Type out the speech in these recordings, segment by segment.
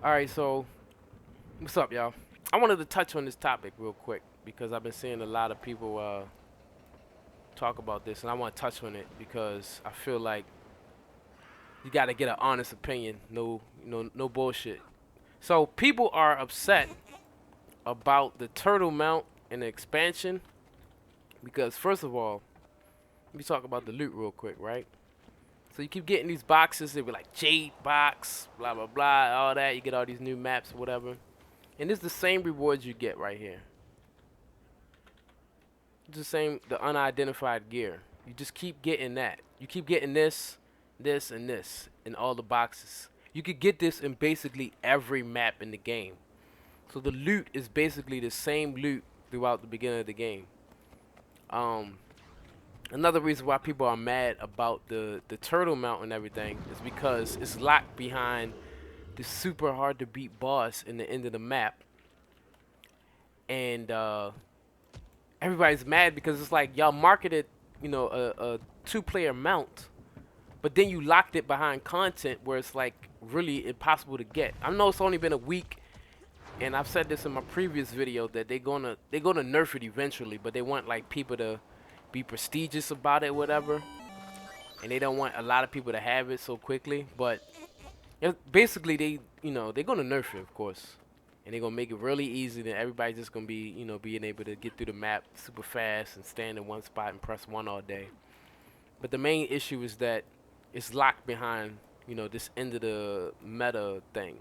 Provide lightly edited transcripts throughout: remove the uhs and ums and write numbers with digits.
All right, so what's up, y'all? I wanted to touch on this topic real quick because I've been seeing a lot of people talk about this, and I want to touch on it because I feel like you got to get an honest opinion. No, no bullshit. So people are upset about the turtle mount and the expansion because, first of all, let me talk about the loot real quick, right? So you keep getting these boxes. They be like Jade box, blah blah blah, all that. You get all these new maps, whatever. And it's the same rewards you get right here. It's the same, the unidentified gear. You just keep getting that. You keep getting this, this, and this in all the boxes. You could get this in basically every map in the game. So the loot is basically the same loot throughout the beginning of the game. Um, Another reason why people are mad about the turtle mount and everything is because it's locked behind the super hard to beat boss in the end of the map, and everybody's mad because it's like y'all marketed, a two-player mount, but then you locked it behind content where it's like really impossible to get. I know it's only been a week, and I've said this in my previous video that they're gonna nerf it eventually, but they want like people to be prestigious about it, whatever, and they don't want a lot of people to have it so quickly. But basically, they're gonna nerf it, of course, and they're gonna make it really easy. Then everybody's just gonna be, being able to get through the map super fast and stand in one spot and press one all day. But the main issue is that it's locked behind, this end of the meta thing,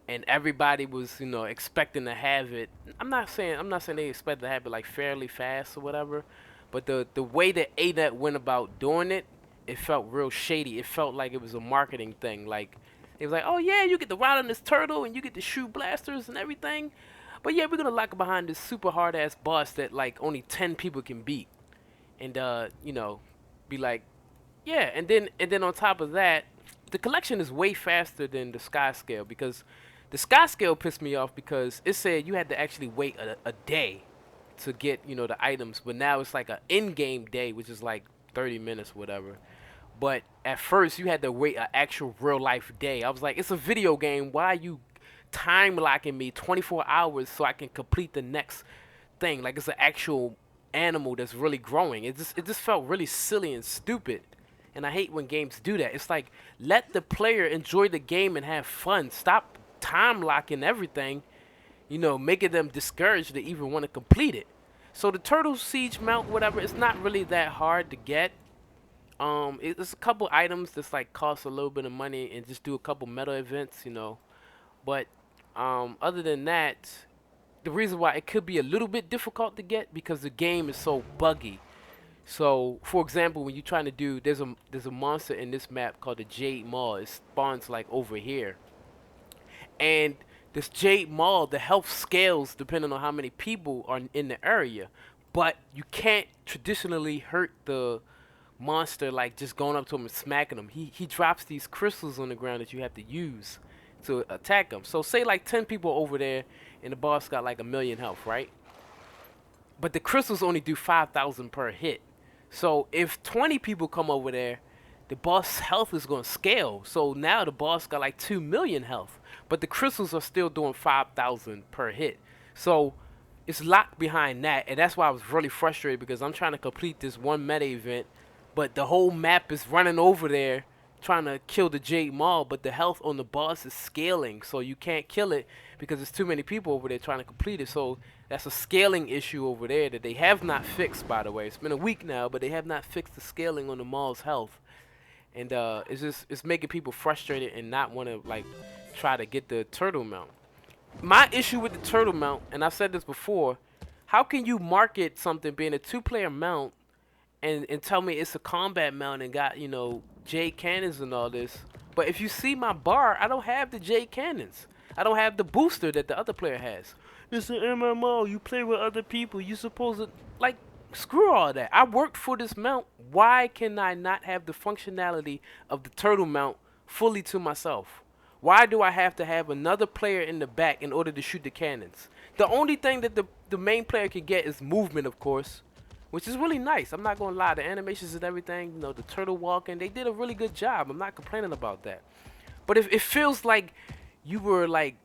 and everybody was, expecting to have it. I'm not saying they expect to have it like fairly fast or whatever, but the way that ANET went about doing it, it felt real shady. It felt like it was a marketing thing. Like it was like, oh yeah, you get to ride on this turtle and you get to shoot blasters and everything, but yeah, we're gonna lock it behind this super hard ass boss that like only 10 people can beat, and be like, yeah, and then on top of that, the collection is way faster than the sky scale because the sky scale pissed me off because it said you had to actually wait a day to get, the items, but now it's like a in-game day, which is like 30 minutes, whatever. But at first you had to wait an actual real life day. I was like, it's a video game. Why are you time locking me 24 hours so I can complete the next thing? Like it's an actual animal that's really growing. It just felt really silly and stupid. And I hate when games do that. It's like let the player enjoy the game and have fun. Stop time locking everything, making them discouraged to even want to complete it. So the turtle siege mount, whatever, it's not really that hard to get. It's a couple items that's like cost a little bit of money and just do a couple meta events. But other than that, the reason why it could be a little bit difficult to get because the game is so buggy. So, for example, when you're trying to do, there's a monster in this map called the Jade Maw. It spawns like over here, and this Jade Maw, the health scales depending on how many people are in the area, but you can't traditionally hurt the monster like just going up to him and smacking him. He drops these crystals on the ground that you have to use to attack him. So say like 10 people over there, and the boss got like a million health, right? But the crystals only do 5,000 per hit. So if 20 people come over there, the boss health is going to scale. So now the boss got like 2 million health, but the crystals are still doing 5,000 per hit. So it's locked behind that, and that's why I was really frustrated because I'm trying to complete this one meta event, but the whole map is running over there trying to kill the Jade Maw, but the health on the boss is scaling, so you can't kill it because there's too many people over there trying to complete it. So that's a scaling issue over there that they have not fixed, by the way. It's been a week now, but they have not fixed the scaling on the Maw's health, and it's making people frustrated and not want to like try to get the turtle mount. My issue with the turtle mount, and I've said this before, how can you market something being a two-player mount and tell me it's a combat mount and got, Jade cannons and all this, but if you see my bar, I don't have the Jade cannons. I don't have the booster that the other player has. It's an MMO. You play with other people. You supposed to like screw all that. I worked for this mount. Why can I not have the functionality of the turtle mount fully to myself? Why do I have to have another player in the back in order to shoot the cannons? The only thing that the main player can get is movement, of course, which is really nice. I'm not gonna lie. The animations and everything, the turtle walking, they did a really good job. I'm not complaining about that. But if it feels like you were like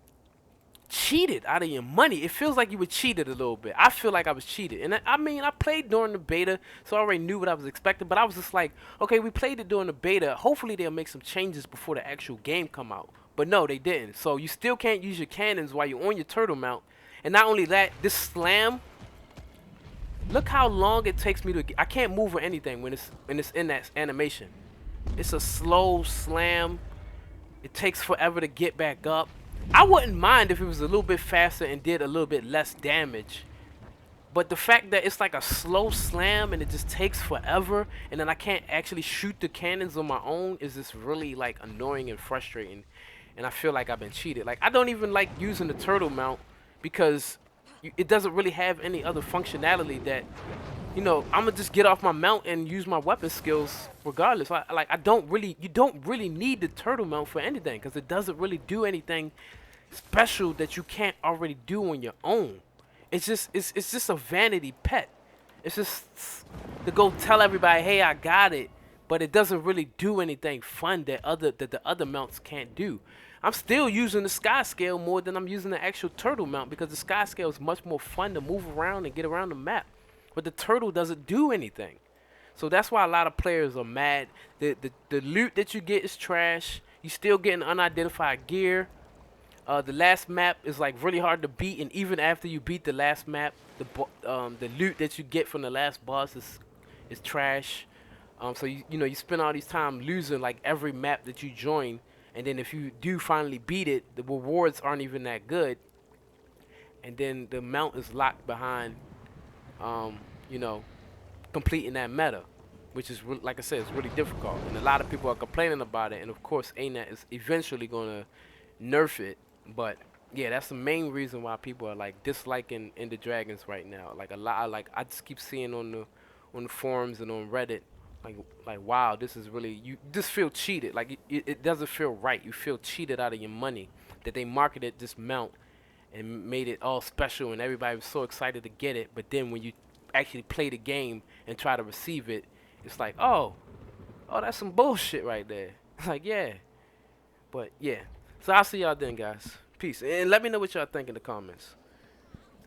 cheated out of your money. It feels like you were cheated a little bit. I feel like I was cheated. And I mean, I played during the beta, so I already knew what I was expecting, but I was just like, okay, we played it during the beta. Hopefully they'll make some changes before the actual game come out. But no, they didn't. So you still can't use your cannons while you're on your turtle mount. And not only that, this slam, look how long it takes me to I can't move or anything when it's in that animation. It's a slow slam. It takes forever to get back up. I wouldn't mind if it was a little bit faster and did a little bit less damage. But the fact that it's like a slow slam and it just takes forever and then I can't actually shoot the cannons on my own is just really like annoying and frustrating. And I feel like I've been cheated. Like I don't even like using the turtle mount because it doesn't really have any other functionality that, you know, I'm gonna just get off my mount and use my weapon skills regardless. I don't really, you don't really need the turtle mount for anything because it doesn't really do anything special that you can't already do on your own. It's just a vanity pet. It's just to go tell everybody, hey, I got it, but it doesn't really do anything fun that the other mounts can't do. I'm still using the sky scale more than I'm using the actual turtle mount because the sky scale is much more fun to move around and get around the map. But the turtle doesn't do anything. So that's why a lot of players are mad. The loot that you get is trash. You still getting unidentified gear. The last map is like really hard to beat, and even after you beat the last map, the loot that you get from the last boss is trash. So you know you spend all these time losing like every map that you join, and then if you do finally beat it, the rewards aren't even that good. And then the mount is locked behind, you know, completing that meta, which is like I said, it's really difficult, and a lot of people are complaining about it. And of course, ANET is eventually gonna nerf it. But yeah, that's the main reason why people are like disliking Ender Dragons right now. Like a lot, like I just keep seeing on the forums and on Reddit, like wow, this is really, you just feel cheated. Like it doesn't feel right. You feel cheated out of your money that they marketed this mount and made it all special and everybody was so excited to get it. But then when you actually play the game and try to receive it, it's like, oh, that's some bullshit right there. Like yeah, but yeah. So I'll see y'all then, guys. Peace. And let me know what y'all think in the comments.